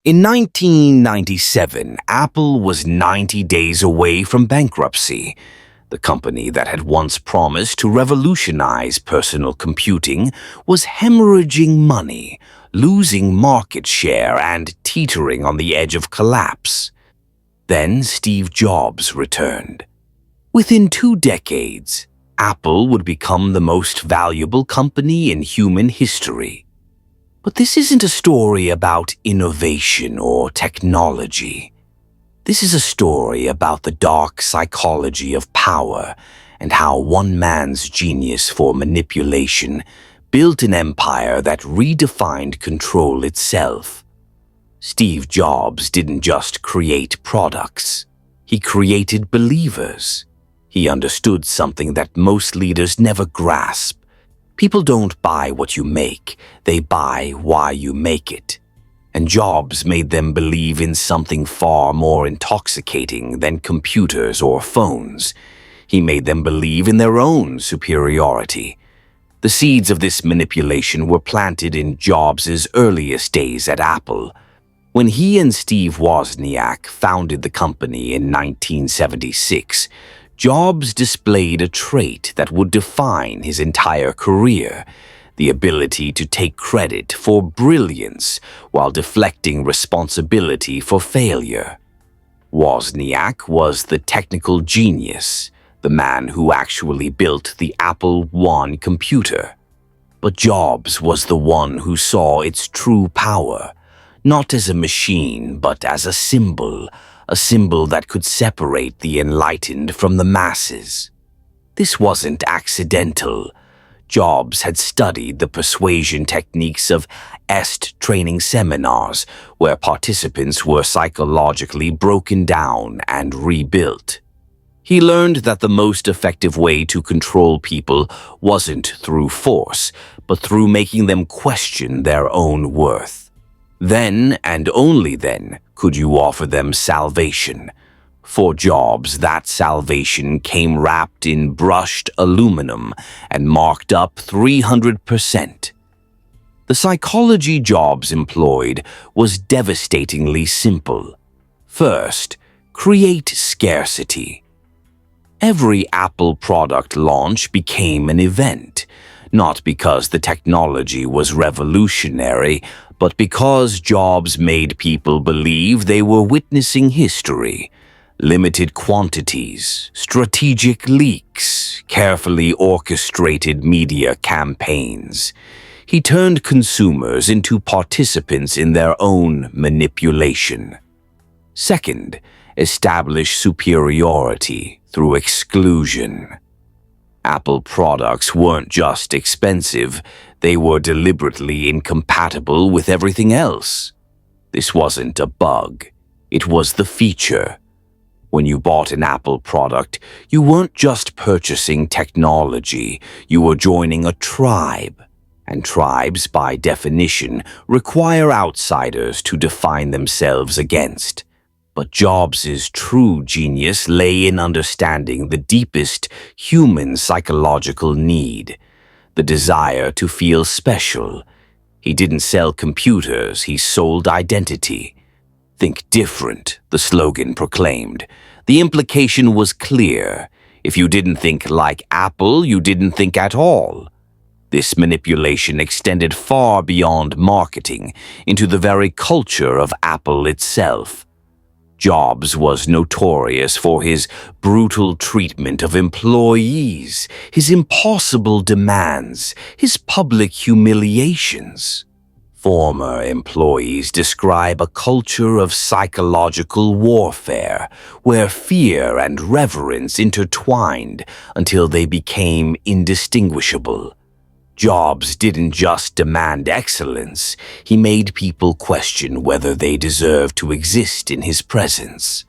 In 1997, Apple was 90 days away from bankruptcy. The company that had once promised to revolutionize personal computing was hemorrhaging money, losing market share, and teetering on the edge of collapse. Then Steve Jobs returned. Within 2 decades, Apple would become the most valuable company in human history. But this isn't a story about innovation or technology. This is a story about the dark psychology of power and how one man's genius for manipulation built an empire that redefined control itself. Steve Jobs didn't just create products. He created believers. He understood something that most leaders never grasp. People don't buy what you make, they buy why you make it. And Jobs made them believe in something far more intoxicating than computers or phones. He made them believe in their own superiority. The seeds of this manipulation were planted in Jobs' earliest days at Apple. When he and Steve Wozniak founded the company in 1976, Jobs displayed a trait that would define his entire career: the ability to take credit for brilliance while deflecting responsibility for failure. Wozniak was the technical genius, the man who actually built the Apple I computer. But Jobs was the one who saw its true power, not as a machine but as a symbol that could separate the enlightened from the masses. This wasn't accidental. Jobs had studied the persuasion techniques of EST training seminars, where participants were psychologically broken down and rebuilt. He learned that the most effective way to control people wasn't through force, but through making them question their own worth. Then, and only then, could you offer them salvation. For Jobs, that salvation came wrapped in brushed aluminum and marked up 300%. The psychology Jobs employed was devastatingly simple. First, create scarcity. Every Apple product launch became an event, not because the technology was revolutionary, but because Jobs made people believe they were witnessing history. Limited quantities, strategic leaks, carefully orchestrated media campaigns. He turned consumers into participants in their own manipulation. Second, establish superiority through exclusion. Apple products weren't just expensive, they were deliberately incompatible with everything else. This wasn't a bug, it was the feature. When you bought an Apple product, you weren't just purchasing technology, you were joining a tribe. And tribes, by definition, require outsiders to define themselves against. But Jobs' true genius lay in understanding the deepest human psychological need, the desire to feel special. He didn't sell computers, he sold identity. Think different, the slogan proclaimed. The implication was clear. If you didn't think like Apple, you didn't think at all. This manipulation extended far beyond marketing into the very culture of Apple itself. Jobs was notorious for his brutal treatment of employees, his impossible demands, his public humiliations. Former employees describe a culture of psychological warfare, where fear and reverence intertwined until they became indistinguishable. Jobs didn't just demand excellence, he made people question whether they deserved to exist in his presence.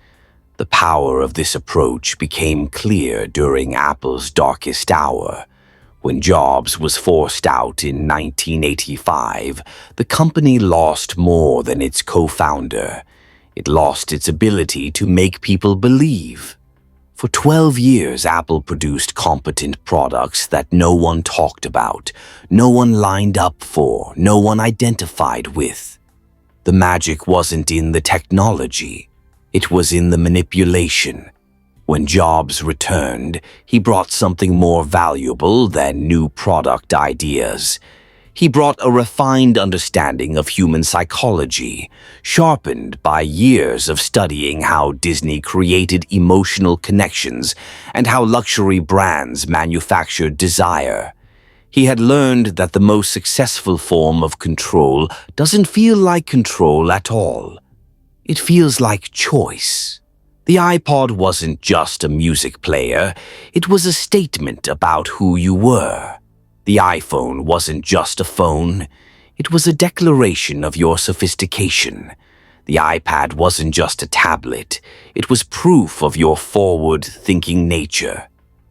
The power of this approach became clear during Apple's darkest hour. When Jobs was forced out in 1985, the company lost more than its co-founder. It lost its ability to make people believe. For 12 years, Apple produced competent products that no one talked about, no one lined up for, no one identified with. The magic wasn't in the technology. It was in the manipulation. When Jobs returned, he brought something more valuable than new product ideas. He brought a refined understanding of human psychology, sharpened by years of studying how Disney created emotional connections and how luxury brands manufactured desire. He had learned that the most successful form of control doesn't feel like control at all. It feels like choice. The iPod wasn't just a music player, it was a statement about who you were. The iPhone wasn't just a phone, it was a declaration of your sophistication. The iPad wasn't just a tablet, it was proof of your forward-thinking nature.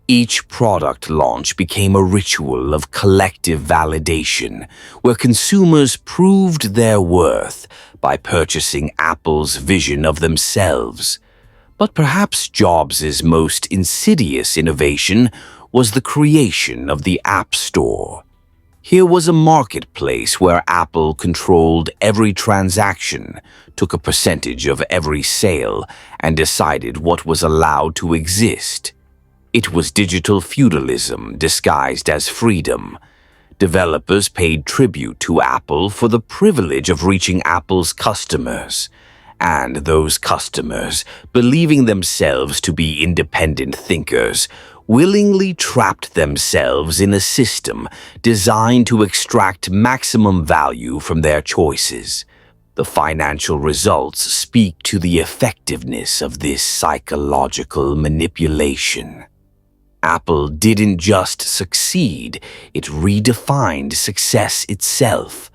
Each product launch became a ritual of collective validation, where consumers proved their worth by purchasing Apple's vision of themselves. But perhaps Jobs' most insidious innovation was the creation of the App Store. Here was a marketplace where Apple controlled every transaction, took a percentage of every sale, and decided what was allowed to exist. It was digital feudalism disguised as freedom. Developers paid tribute to Apple for the privilege of reaching Apple's customers. And those customers, believing themselves to be independent thinkers, willingly trapped themselves in a system designed to extract maximum value from their choices. The financial results speak to the effectiveness of this psychological manipulation. Apple didn't just succeed, it redefined success itself.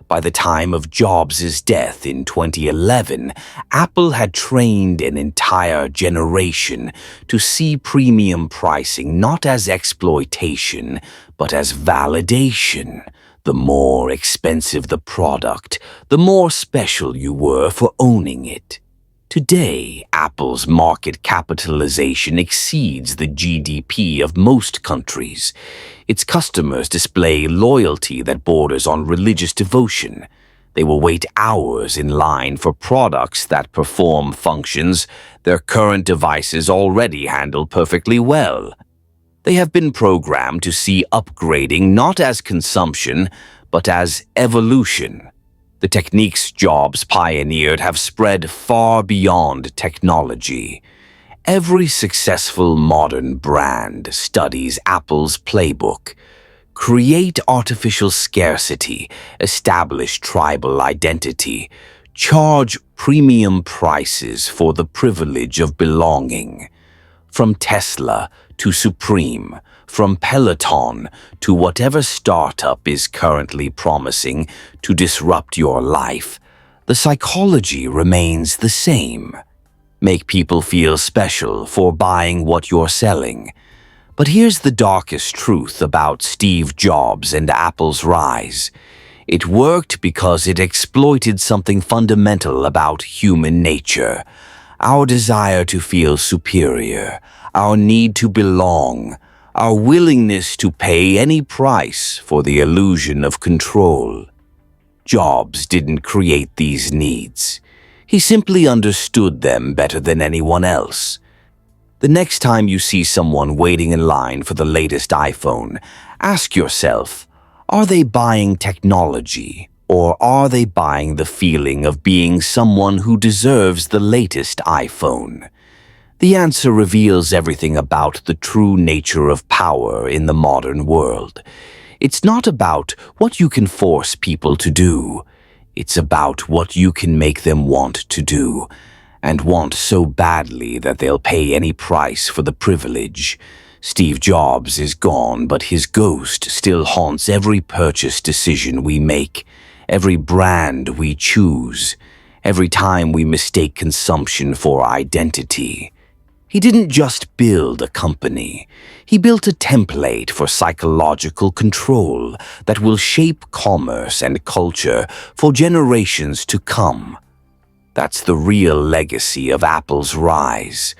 By the time of Jobs' death in 2011, Apple had trained an entire generation to see premium pricing not as exploitation, but as validation. The more expensive the product, the more special you were for owning it. Today, Apple's market capitalization exceeds the GDP of most countries. Its customers display loyalty that borders on religious devotion. They will wait hours in line for products that perform functions their current devices already handle perfectly well. They have been programmed to see upgrading not as consumption, but as evolution. The techniques Jobs pioneered have spread far beyond technology. Every successful modern brand studies Apple's playbook. Create artificial scarcity, establish tribal identity, charge premium prices for the privilege of belonging. From Tesla to Supreme, from Peloton to whatever startup is currently promising to disrupt your life, the psychology remains the same. Make people feel special for buying what you're selling. But here's the darkest truth about Steve Jobs and Apple's rise. It worked because it exploited something fundamental about human nature. Our desire to feel superior, our need to belong, our willingness to pay any price for the illusion of control. Jobs didn't create these needs. He simply understood them better than anyone else. The next time you see someone waiting in line for the latest iPhone, ask yourself, are they buying technology, or are they buying the feeling of being someone who deserves the latest iPhone? The answer reveals everything about the true nature of power in the modern world. It's not about what you can force people to do. It's about what you can make them want to do, and want so badly that they'll pay any price for the privilege. Steve Jobs is gone, but his ghost still haunts every purchase decision we make, every brand we choose, every time we mistake consumption for identity. He didn't just build a company. He built a template for psychological control that will shape commerce and culture for generations to come. That's the real legacy of Apple's rise.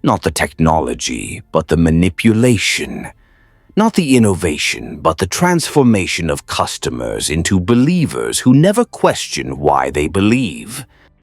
Not the technology, but the manipulation. Not the innovation, but the transformation of customers into believers who never question why they believe.